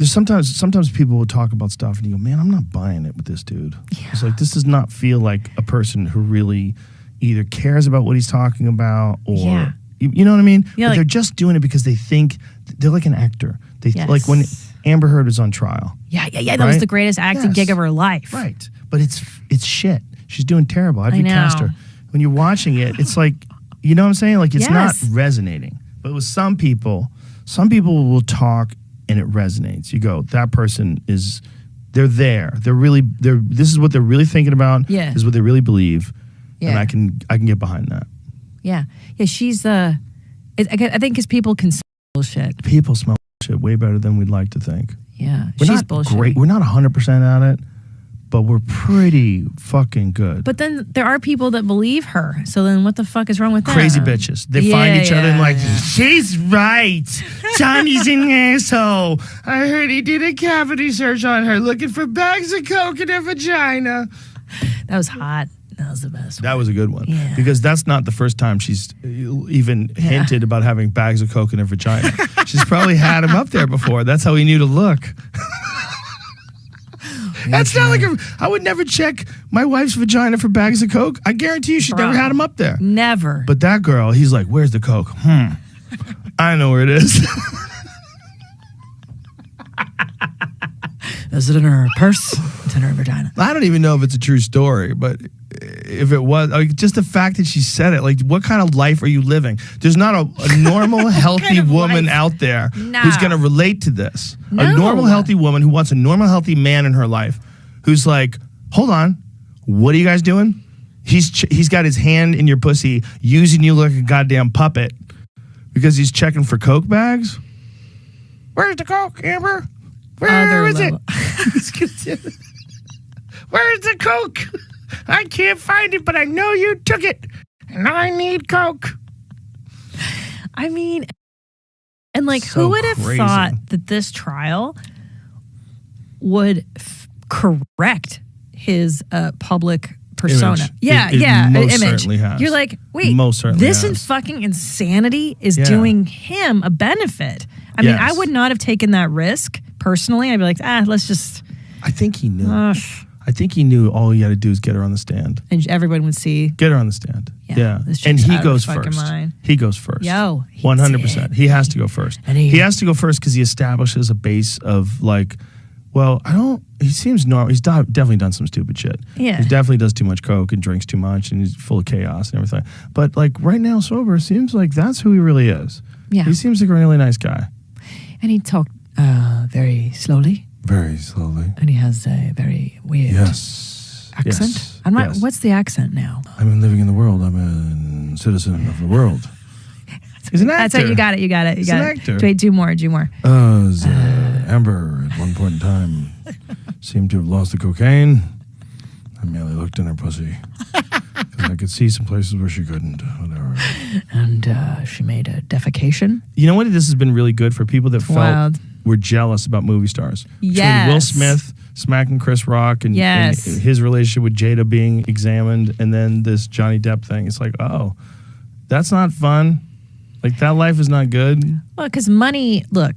there's sometimes people will talk about stuff and you go, man, I'm not buying it with this dude. Yeah. It's like, this does not feel like a person who really either cares about what he's talking about or, you know what I mean? Yeah, like, they're just doing it because they think they're like an actor. They like when Amber Heard was on trial. Yeah. That was the greatest acting gig of her life. Right. But it's shit. She's doing terrible. I'd recast her. When you're watching it, it's like, you know what I'm saying? Like, it's not resonating. But with some people will talk and it resonates. You go, that person is, they're there. This is what they're really thinking about. Yeah. This is what they really believe. Yeah. And I can get behind that. Yeah. Yeah, she's, I think because people can smell bullshit. People smell bullshit way better than we'd like to think. Yeah, she's bullshit. Great. We're not 100% at it, but we're pretty fucking good. But then there are people that believe her. So then what the fuck is wrong with that? Crazy bitches. They find each other and like, she's right. Johnny's an asshole. I heard he did a cavity search on her looking for bags of coke in her vagina. That was hot. That was the best one. That was a good one. Yeah. Because that's not the first time she's even hinted about having bags of coke in her vagina. She's probably had him up there before. That's how he knew to look. That's not like I would never check my wife's vagina for bags of coke. I guarantee you she's never had him up there. Never. But that girl, he's like, where's the coke? I know where it is. Is it in her purse? It's in her vagina. I don't even know if it's a true story, but if it was, like, just the fact that she said it, like, what kind of life are you living? There's not a normal, healthy woman out there who's going to relate to this. No. A normal, healthy woman who wants a normal, healthy man in her life who's like, hold on, what are you guys doing? He's got his hand in your pussy, using you like a goddamn puppet because he's checking for coke bags? Where's the coke, Amber? Where is it? Where's the coke? I can't find it, but I know you took it, and I need coke. I mean, and like, so who would have thought that this trial would correct his public persona? Image. It most image. Certainly has. You're like, wait, this fucking insanity is doing him a benefit. I mean, I would not have taken that risk personally. I'd be like, let's just. I think he knew. I think he knew all he had to do is get her on the stand. And everyone would see. Get her on the stand. Yeah. And he goes first. He goes first. 100%. He has to go first. And he has to go first because he establishes a base of like, well, he seems normal. He's definitely done some stupid shit. Yeah. He definitely does too much coke and drinks too much and he's full of chaos and everything. But like right now, sober, seems like that's who he really is. Yeah. He seems like a really nice guy. And he talked very slowly. Very slowly. And he has a very weird accent. What's the accent now? I'm living in the world. I'm a citizen of the world. He's an actor. That's it. You got it. He's an actor. Wait, do more. Amber, at one point in time, seemed to have lost the cocaine. I merely looked in her pussy. Because I could see some places where she couldn't. Whatever. And she made a defecation. You know what? This has been really good for people that were jealous about movie stars. Yes. Between Will Smith smacking Chris Rock and his relationship with Jada being examined and then this Johnny Depp thing. It's like, oh, that's not fun. Like, that life is not good. Well, because money, look.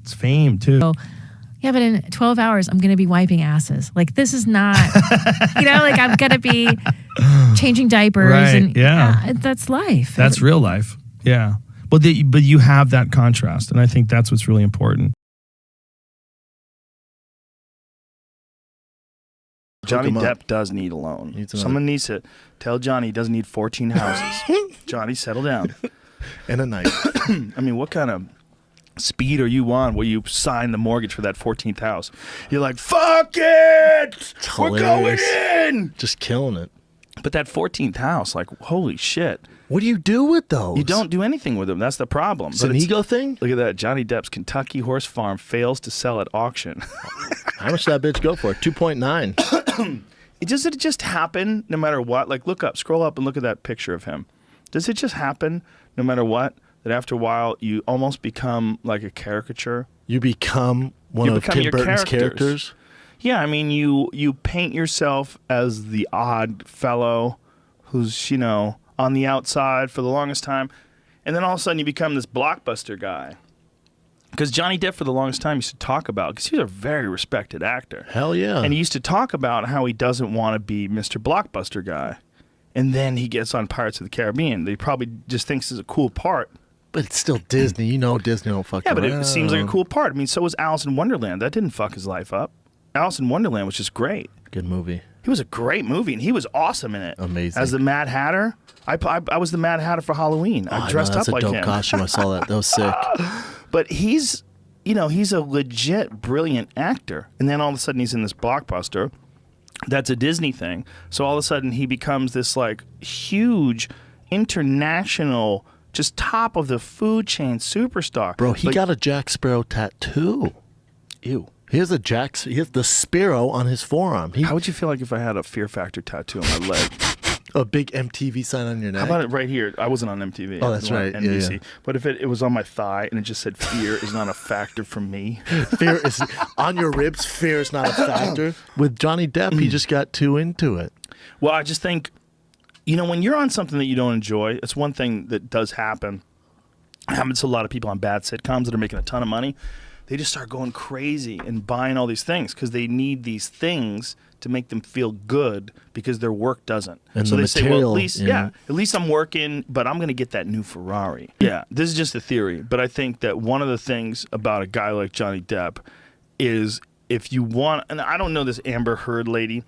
It's fame, too. So, yeah, but in 12 hours, I'm going to be wiping asses. Like, this is not, like, I'm going to be changing diapers. Right, and that's life. That's real life. Yeah. But you have that contrast, and I think that's what's really important. Johnny Depp does need a loan. Someone needs to tell Johnny he doesn't need 14 houses. Johnny, settle down. And a knife. I mean, what kind of speed are you on where you sign the mortgage for that 14th house? You're like, fuck it! We're going in! Just killing it. But that 14th house, like, holy shit. What do you do with those? You don't do anything with them. That's the problem. It's an ego thing? Look at that. Johnny Depp's Kentucky horse farm fails to sell at auction. How much did that bitch go for? 2.9. Does it just happen no matter what? Like, scroll up and look at that picture of him. Does it just happen no matter what, that after a while you almost become like a caricature? You become one of Tim Burton's characters? Yeah, I mean, you paint yourself as the odd fellow who's, on the outside for the longest time, and then all of a sudden you become this blockbuster guy. Because Johnny Depp, for the longest time, used to talk about, because he was a very respected actor. Hell yeah. And he used to talk about how he doesn't want to be Mr. Blockbuster guy. And then he gets on Pirates of the Caribbean. He probably just thinks it's a cool part. But it's still Disney. You know Disney don't fuck around. Yeah, but it seems like a cool part. I mean, so was Alice in Wonderland. That didn't fuck his life up. Alice in Wonderland was just great. Good movie. He was a great movie, and he was awesome in it. Amazing. As the Mad Hatter. I was the Mad Hatter for Halloween. I dressed up like him. That's a dope costume. I saw that. That was sick. But he's a legit brilliant actor. And then all of a sudden he's in this blockbuster. That's a Disney thing. So all of a sudden he becomes this like huge international, just top of the food chain superstar. Bro, he got a Jack Sparrow tattoo. Ew. He has the Sparrow on his forearm. How would you feel like if I had a Fear Factor tattoo on my leg? A big MTV sign on your neck? How about it right here? I wasn't on MTV. Oh, that's right. NBC. Yeah. But if it was on my thigh and it just said fear is not a factor for me. Fear is on your ribs. Fear is not a factor. With Johnny Depp, he just got too into it. Well, I just think, when you're on something that you don't enjoy, it's one thing that does happen. It happens to a lot of people on bad sitcoms that are making a ton of money. They just start going crazy and buying all these things because they need these things to make them feel good because their work doesn't. And so the they say, well, material, at least I'm working, but I'm going to get that new Ferrari. Yeah, this is just a theory, but I think that one of the things about a guy like Johnny Depp is if you want, and I don't know this Amber Heard lady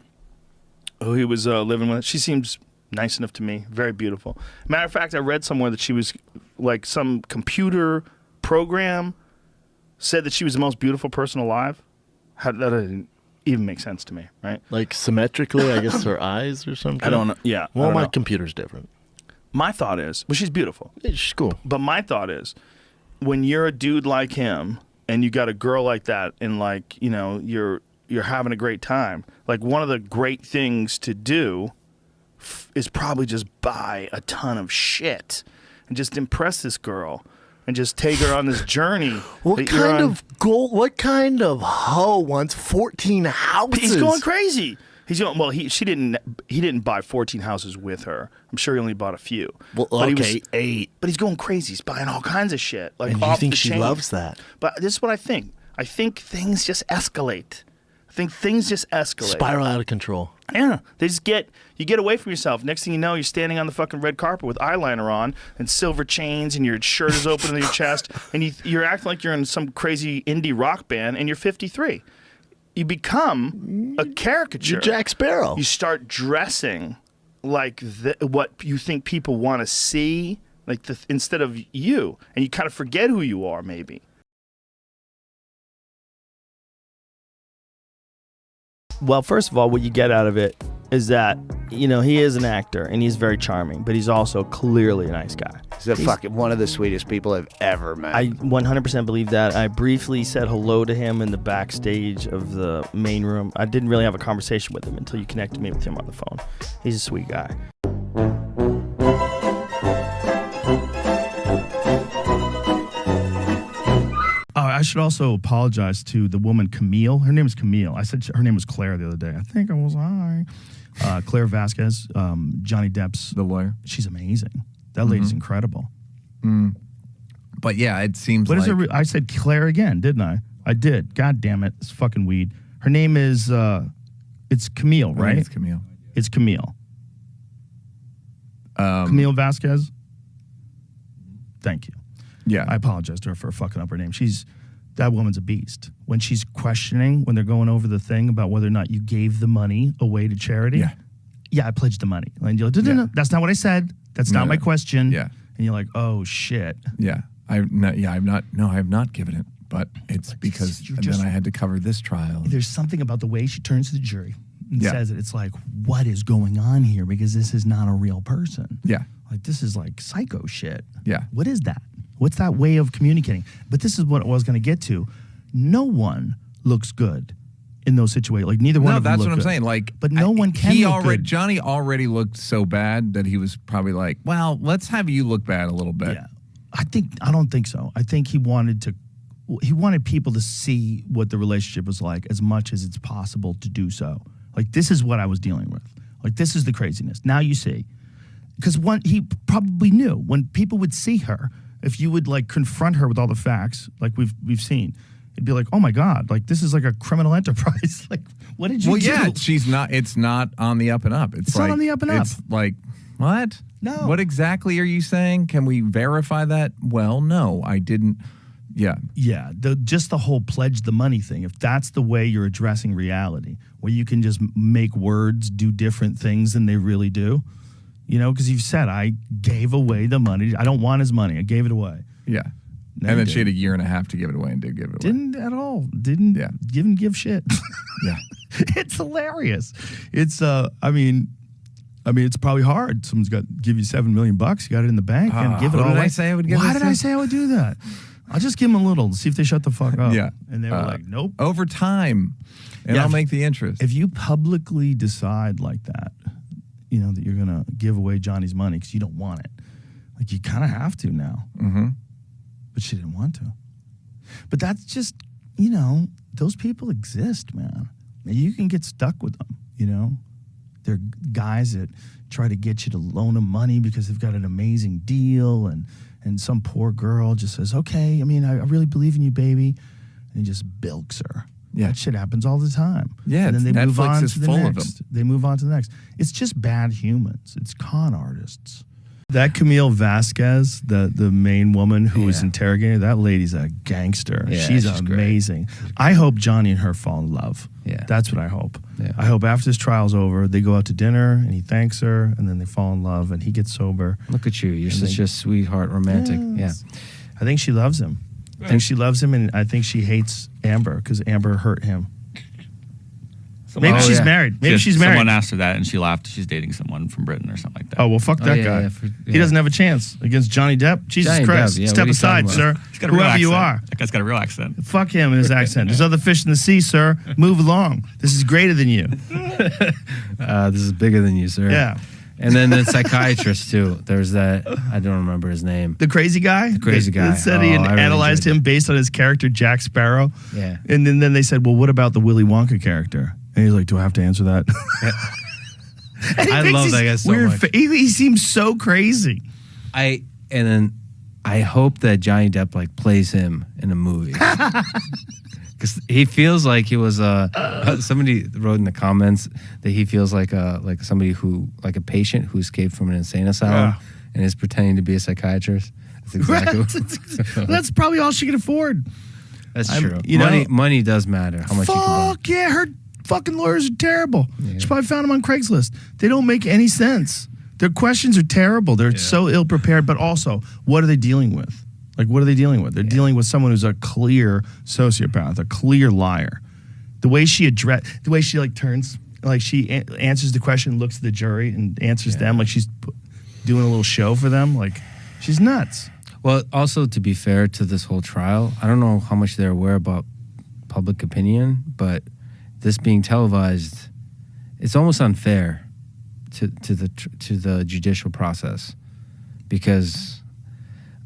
who he was living with. She seems nice enough to me, very beautiful. Matter of fact, I read somewhere that she was like some computer program said that she was the most beautiful person alive. That didn't even make sense to me, right? Like symmetrically, I guess her eyes or something? I don't know. Yeah. Well, my computer's different. My thought is, well, she's beautiful. Yeah, she's cool. But my thought is, when you're a dude like him and you got a girl like that and like, you're having a great time, like one of the great things to do is probably just buy a ton of shit and just impress this girl. And just take her on this journry. What kind of hoe wants 14 houses? He's going crazy. He's going. Well, he didn't buy 14 houses with her. I'm sure he only bought a few. Well, okay, 8. But he's going crazy. He's buying all kinds of shit. Like, and you think she loves that? But this is what I think. I think things just escalate. Spiral out of control. Yeah, you get away from yourself. Next thing you know, you're standing on the fucking red carpet with eyeliner on and silver chains, and your shirt is open to your chest, and you're acting like you're in some crazy indie rock band, and you're 53. You become a caricature. You're Jack Sparrow. You start dressing like what you think people want to see, like instead of you, and you kind of forget who you are, maybe. Well, first of all, what you get out of it is that, he is an actor and he's very charming, but he's also clearly a nice guy. He's fucking one of the sweetest people I've ever met. I 100% believe that. I briefly said hello to him in the backstage of the main room. I didn't really have a conversation with him until you connected me with him on the phone. He's a sweet guy. I should also apologize to the woman Camille. Her name is Camille. I said her name was Claire the other day. I think I was high. Claire Vasquez, Johnny Depp's the lawyer. She's amazing. That lady's incredible. But yeah, it seems what like... is I said Claire again, didn't I? I did. God damn it. It's fucking weed. Her name is, it's Camille, right? It's Camille. It's Camille. Camille Vasquez? Thank you. Yeah. I apologize to her for fucking up her name. That woman's a beast. When she's questioning, when they're going over the thing about whether or not you gave the money away to charity. Yeah, I pledged the money. And you're like, no, that's not what I said. That's not my question. Yeah. And you're like, oh shit. Yeah. I have not given it, but it's because then I had to cover this trial. There's something about the way she turns to the jury and says it. It's like, what is going on here? Because this is not a real person. Yeah. Like, this is like psycho shit. Yeah. What is that? What's that way of communicating? But this is what I was going to get to. No one looks good in those situations. Like, neither one of them that's look what I'm good. saying. Like, but no one can look good. Johnny already looked so bad that he was probably like, well, let's have you look bad a little bit. Yeah. I don't think so. I think he wanted people to see what the relationship was like as much as it's possible to do so. Like, this is what I was dealing with. Like, this is the craziness. Now you see. Because he probably knew when people would see her if you would like confront her with all the facts, like we've seen, it'd be like, oh my God, like this is like a criminal enterprise. Like, what did you do? Yeah, she's not. It's not on the up and up. It's like, not on the up and up. It's like, what? No. What exactly are you saying? Can we verify that? Well, no, I didn't. Yeah. Yeah. Just the whole pledge the money thing. If that's the way you're addressing reality, where you can just make words do different things than they really do, you know, because you've said, I gave away the money. I don't want his money. I gave it away. Yeah. No, and then she had a year and a half to give it away and did give it away. Didn't at all. Didn't give shit. Yeah. It's hilarious. It's I mean it's probably hard. Someone's got to give you $7 million. You got it in the bank and give it all away. Why did I say I would give Why did I say I would do that? I'll just give them a little to see if they shut the fuck up. Yeah. And they were like, nope. Over time. And I'll make the interest. If you publicly decide like that, you know, that you're going to give away Johnny's money because you don't want it, like you kind of have to now. Mm-hmm. But she didn't want to. But that's just, you know, those people exist, man. You can get stuck with them, you know. They're guys that try to get you to loan them money because they've got an amazing deal, and some poor girl just says, okay, I mean, I really believe in you, baby, and just bilks her. Yeah. That shit happens all the time. Yeah, and then they Netflix move on is to the full next. of them. They move on to the next. It's just bad humans. It's con artists. That Camille Vasquez, the main woman who was interrogated, that lady's a gangster. Yeah, she's she's amazing. I hope Johnny and her fall in love. Yeah. That's what I hope. Yeah. I hope after this trial's over, they go out to dinner and he thanks her, and then they fall in love and he gets sober. Look at you. You're such a sweetheart, romantic. Yes. I think she loves him. I think she loves him, and I think she hates Amber because Amber hurt him. Maybe she's married. Maybe she's married. Someone asked her that, and she laughed. She's dating someone from Britain or something like that. Oh, well, fuck that guy. He doesn't have a chance against Johnny Depp. Jesus Johnny Christ. Depp, Step aside, sir. He's got a real Whoever you accent. are. That guy's got a real accent. Fuck him and his accent. There's other fish in the sea, sir. Move along. This is greater than you. This is bigger than you, sir. Yeah. And then the psychiatrist, too. There's that, I don't remember his name. The crazy guy? The crazy guy. That said he analyzed him based on his character, Jack Sparrow. Yeah. And then they said, well, what about the Willy Wonka character? And he's like, do I have to answer that? I love that guy so much. He seems so crazy. And then I hope that Johnny Depp like plays him in a movie. Because he feels like he was somebody wrote in the comments that he feels like somebody who, like a patient who escaped from an insane asylum and is pretending to be a psychiatrist. That's exactly That's probably all she can afford. That's true. Money does matter. How much you can Fuck yeah, her fucking lawyers are terrible. Yeah. She probably found them on Craigslist. They don't make any sense. Their questions are terrible. They're so ill prepared, but also, what are they dealing with? Like, what are they dealing with? They're dealing with someone who's a clear sociopath, a clear liar. The way she like turns, like she answers the question, looks at the jury, and answers them like she's doing a little show for them. Like, she's nuts. Well, also, to be fair to this whole trial, I don't know how much they're aware about public opinion, but this being televised, it's almost unfair to the judicial process, because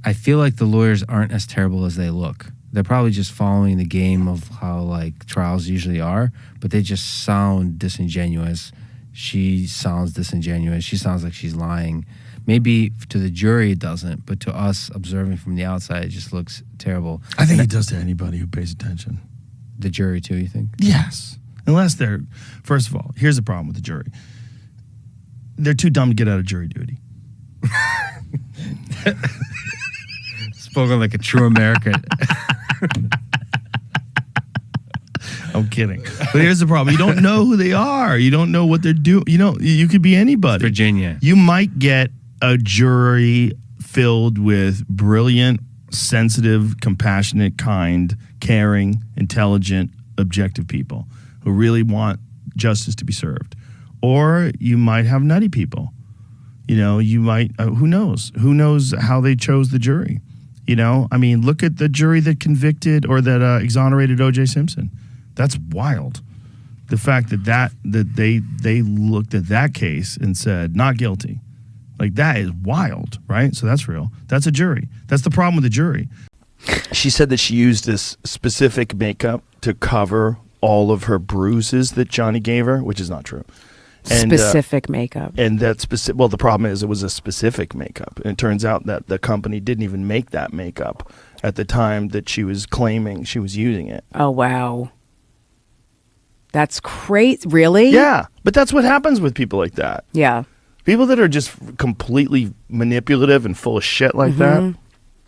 I feel like the lawyers aren't as terrible as they look. They're probably just following the game of how like trials usually are, but they just sound disingenuous. She sounds disingenuous. She sounds like she's lying. Maybe to the jury it doesn't, but to us observing from the outside, it just looks terrible. I think it does to anybody who pays attention. The jury too, you think? Yes. Unless they're, first of all, here's the problem with the jury. They're too dumb to get out of jury duty. Spoken like a true American. I'm kidding. But here's the problem. You don't know who they are. You don't know what they're doing. You know, you could be anybody. Virginia. You might get a jury filled with brilliant, sensitive, compassionate, kind, caring, intelligent, objective people who really want justice to be served. Or you might have nutty people. You know, you might, who knows? Who knows how they chose the jury? You know, I mean, look at the jury that convicted or that exonerated O.J. Simpson. That's wild. The fact that they looked at that case and said, not guilty. Like, that is wild, right? So that's real. That's a jury. That's the problem with the jury. She said that she used this specific makeup to cover all of her bruises that Johnny gave her, which is not true. Specific makeup. And that specific. Well, the problem is it was a specific makeup, and it turns out that the company didn't even make that makeup at the time that she was claiming she was using it. Oh wow, that's crazy! Really? Yeah, but that's what happens with people like that. Yeah, people that are just completely manipulative and full of shit like that.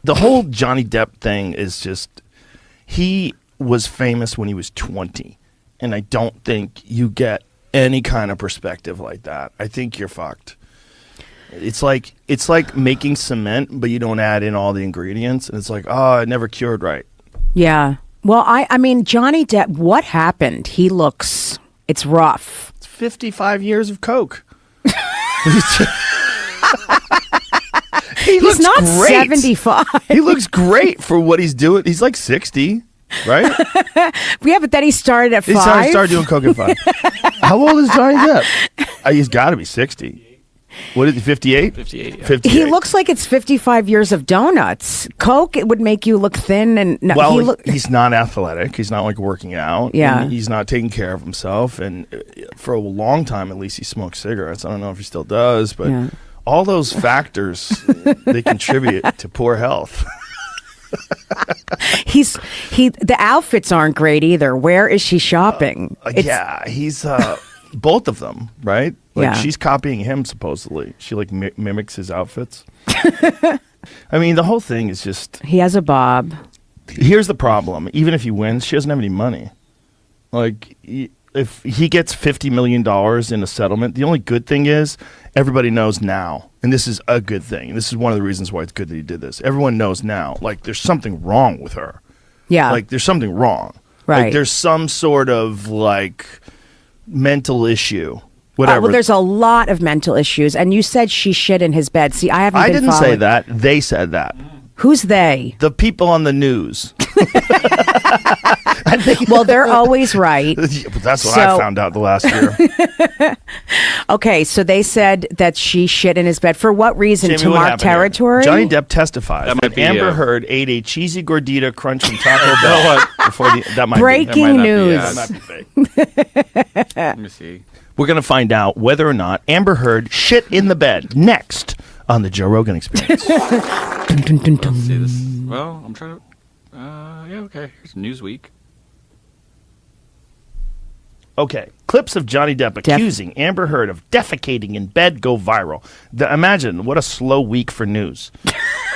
The whole Johnny Depp thing is just. He was famous when he was 20, and I don't think you get any kind of perspective like that. I think you're fucked. It's like making cement, but you don't add in all the ingredients, and it's like, oh, it never cured right. Yeah. Well, I mean, Johnny Depp, what happened? It's rough. It's 55 years of coke. He's not great. 75. He looks great for what he's doing. He's like 60, right? Yeah, but then he started at 5. He started doing coke at 5. How old is Johnny Depp? He's got to be 60. What is he, 58? 58, yeah. 58. He looks like it's 55 years of donuts. Coke, it would make you look thin. And no, well, he's not athletic. He's not like working out. Yeah. He's not taking care of himself. And for a long time, at least, he smoked cigarettes. I don't know if he still does, but all those factors, they contribute to poor health. The outfits aren't great either. Where is she shopping? He's both of them, right? Like she's copying him supposedly. She like mimics his outfits. I mean, the whole thing is just. He has a bob. Here's the problem: even if he wins, she doesn't have any money. Like if he gets $50 million in a settlement, the only good thing is everybody knows now, and this is a good thing. This is one of the reasons why it's good that he did this. Everyone knows now, like there's something wrong with her. Yeah, like there's something wrong. Right. Like there's some sort of like mental issue. Whatever. Well, there's a lot of mental issues, and you said she shit in his bed. See, I didn't say that. They said that. Who's they? The people on the news. Well, they're always right. That's what I found out the last year. Okay, so they said that she shit in his bed. For what reason? Jamie, to mark territory? Johnny Depp testifies that Amber Heard ate a cheesy gordita crunch from Taco Bell before that might Breaking news. That might be fake. Let me see. We're going to find out whether or not Amber Heard shit in the bed next on the Joe Rogan Experience. Let's see this. Well, I'm trying to. Yeah, okay. Here's Newsweek. Okay, clips of Johnny Depp accusing Amber Heard of defecating in bed go viral. Imagine what a slow week for news.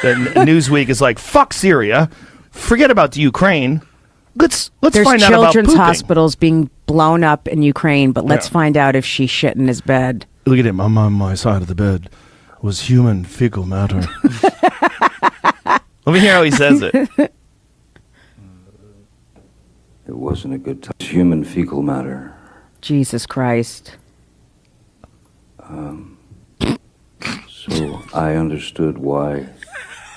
Newsweek is like, fuck Syria, forget about the Ukraine. Let's find out about pooping. There's children's hospitals being blown up in Ukraine, but let's find out if she shit in his bed. Look at him. I'm on my side of the bed. Was human fecal matter. Let me hear how he says it. It wasn't a good time. Human fecal matter. Jesus Christ. So I understood why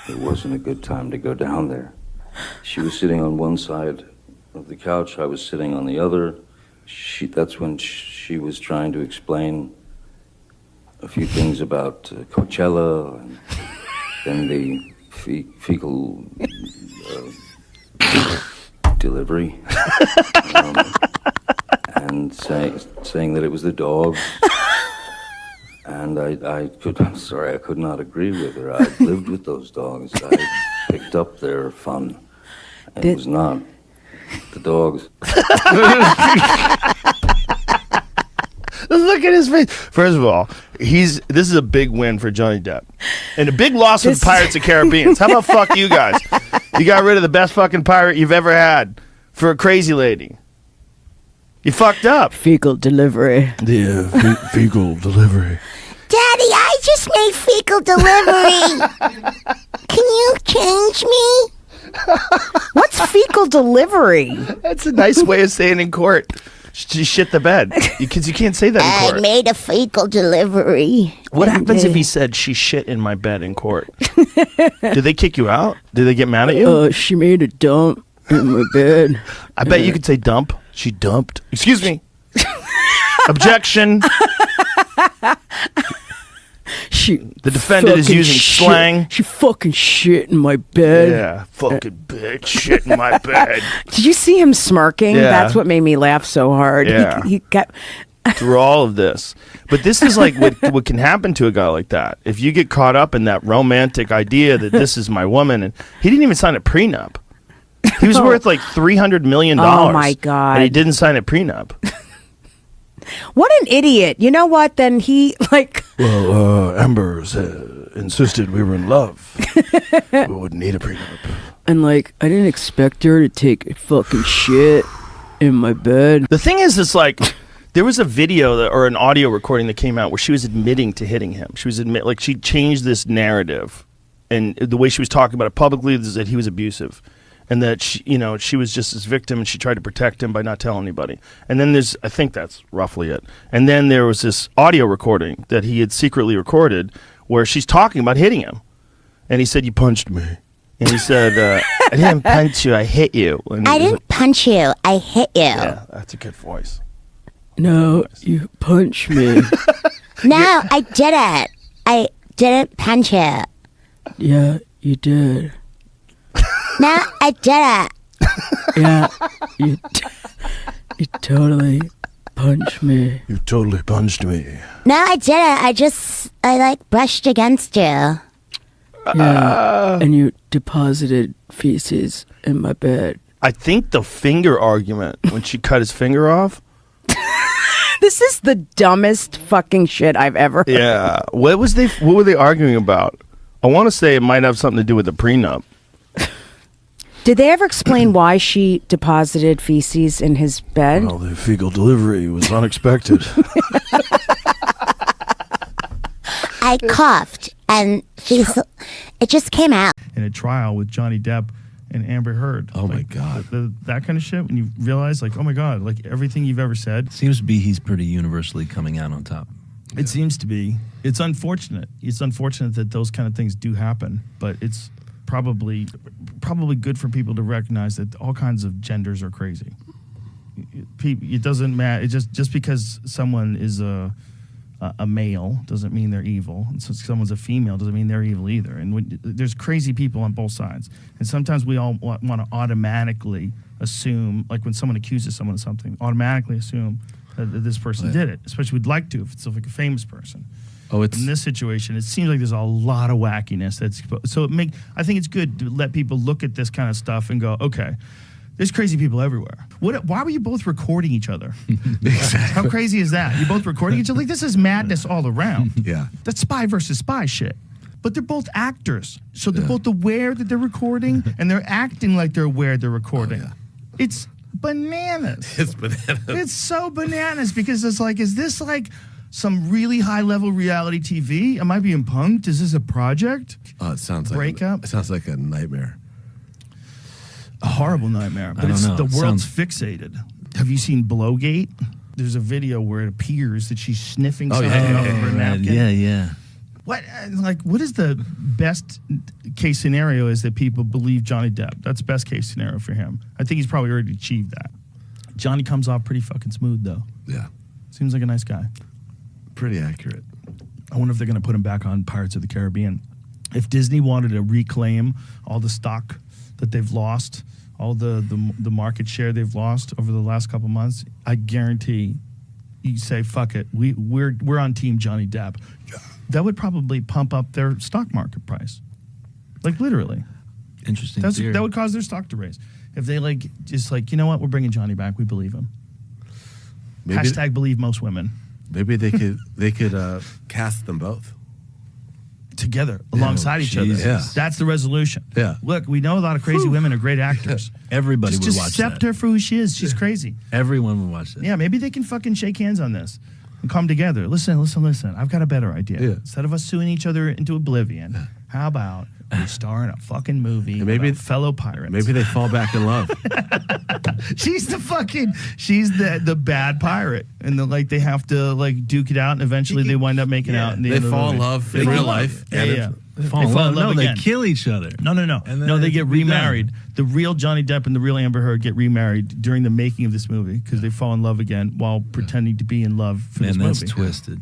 it wasn't a good time to go down there. She was sitting on one side of the couch. I was sitting on the other. That's when she was trying to explain a few things about Coachella and then the fecal delivery, and saying that it was the dog. And I'm sorry, I could not agree with her. I lived with those dogs. I picked up their fun. It was not the dogs. Look at his face. First of all, this is a big win for Johnny Depp. And a big loss for the Pirates of the Caribbean. How about fuck you guys? You got rid of the best fucking pirate you've ever had for a crazy lady. You fucked up. Fecal delivery. Yeah, fecal delivery. Daddy, I just made fecal delivery. Can you change me? What's fecal delivery? That's a nice way of saying in court. She shit the bed. Because you can't say that in court. I made a fecal delivery. What happens if he said she shit in my bed in court? Did they kick you out? Did they get mad at you? She made a dump in my bed. I bet you could say dump. She dumped. Excuse me. Objection. The defendant is using slang. She fucking shit in my bed. Yeah, fucking bitch, shit in my bed. Did you see him smirking? Yeah. That's what made me laugh so hard. Yeah. He got. through all of this. But this is like what can happen to a guy like that. If you get caught up in that romantic idea that this is my woman, and he didn't even sign a prenup. He was worth like $300 million. Oh my God. And he didn't sign a prenup. What an idiot. You know what? Then he like... Well, Amber's insisted we were in love. We wouldn't need a prenup. And like, I didn't expect her to take a fucking shit in my bed. The thing is, it's like... There was a video or an audio recording that came out where she was admitting to hitting him. She was like she changed this narrative, and the way she was talking about it publicly is that he was abusive, and that she was just his victim, and she tried to protect him by not telling anybody. And then I think that's roughly it. And then there was this audio recording that he had secretly recorded where she's talking about hitting him, and he said, "You punched me," and he said, "I didn't punch you, I hit you." And I didn't punch you, I hit you. Yeah, that's a good voice. No, you punched me. No, I didn't. I didn't punch you. Yeah, you did. No, I didn't. Yeah, you totally punched me. You totally punched me. No, I didn't. I like brushed against you. Yeah, and you deposited feces in my bed. I think the finger argument, when she cut his finger off. This is the dumbest fucking shit I've ever heard. Yeah. What were they arguing about? I want to say it might have something to do with the prenup. Did they ever explain why she deposited feces in his bed? Well, the fecal delivery was unexpected. I coughed and it just came out. In a trial with Johnny Depp and Amber Heard. Oh my God. That kind of shit, when you realize, like, oh my God, like everything you've ever said. Seems to be he's pretty universally coming out on top. It seems to be. It's unfortunate. It's unfortunate that those kind of things do happen, but it's probably good for people to recognize that all kinds of genders are crazy. It doesn't matter. It just because someone is a male doesn't mean they're evil. And so someone's a female doesn't mean they're evil either. And there's crazy people on both sides. And sometimes we all want to automatically assume, like when someone accuses someone of something, automatically assume that this person did it. Especially we'd like to if it's like a famous person. In this situation, it seems like there's a lot of wackiness. I think it's good to let people look at this kind of stuff and go, okay, there's crazy people everywhere. Why were you both recording each other? Exactly. How crazy is that? You're both recording each other? Like, this is madness all around. Yeah. That's spy versus spy shit. But they're both actors. So they're both aware that they're recording, and they're acting like they're aware they're recording. Oh, yeah. It's bananas. It's bananas. It's so bananas because it's like, is this like some really high-level reality TV? Am I being punked? Is this a project? It sounds breakup? It sounds like a nightmare. A horrible nightmare. But the world's fixated. Have you seen Blowgate? There's a video where it appears that she's sniffing something off of her napkin. Yeah. What is the best case scenario is that people believe Johnny Depp. That's best case scenario for him. I think he's probably already achieved that. Johnny comes off pretty fucking smooth, though. Yeah. Seems like a nice guy. Pretty accurate. I wonder if they're going to put him back on Pirates of the Caribbean. If Disney wanted to reclaim all the stock that they've lost, all the market share they've lost over the last couple months, I guarantee you say, fuck it, we're on team Johnny Depp. That would probably pump up their stock market price. Like, literally. Interesting theory. That would cause their stock to raise. If they you know what, we're bringing Johnny back, we believe him. Maybe, # believe most women. Maybe they could cast them both together alongside each other. Yeah. That's the resolution. Yeah. Look, we know a lot of crazy women are great actors. Everybody would watch that. Just accept her for who she is. She's crazy. Everyone would watch that. Yeah, maybe they can fucking shake hands on this and come together. Listen. I've got a better idea. Yeah. Instead of us suing each other into oblivion, how about we star in a fucking movie with fellow pirates? Maybe they fall back in love. She's the bad pirate, and they have to duke it out, and eventually they wind up making out. They fall in love in real life. Yeah. They fall in love. No, again. they kill each other. No, they get remarried. The real Johnny Depp and the real Amber Heard get remarried during the making of this movie because they fall in love again while pretending to be in love for this movie. That's twisted.